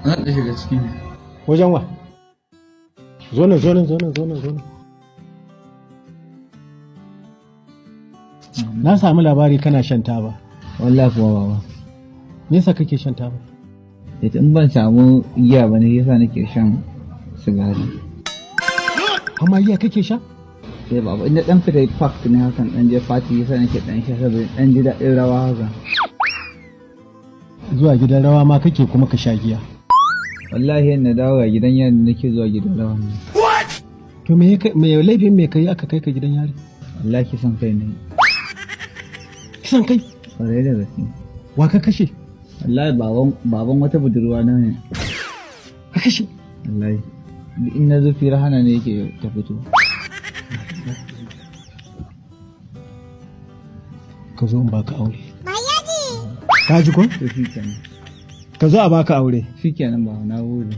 Zan da shiga cikin. Wajen wa? Zo nan. Na sami labari kana shan taba. Wallahi kuwa baba. Me yasa kake shan taba? Ita in ban samu giya ba ne yasa nake shan sigari. Amma giya kake sha? Sai baba inda dan fita park ne hakan dan je party yasa nake dan sha saboda dan ji daɗin rawa haka. Zuwa gidan rawa ma kake kuma ka sha giya. Wallahi yana dawo ga gidan yari nake zuwa gidan rawa ne. To me laifin me kai aka kai ka gidan yari? Wallahi kisan kai ne. Kisan kai? Kwarai da gaske. Wa ka kashe? Wallahi baban wata budurwa na ne. Ka kashe? Wallahi. In na zo fira hana ne yake ta fito. Ka zo in baka aure. Ka ji ko? To shi kenan. Ka zo a baka aure. Shi kenan ba na gode.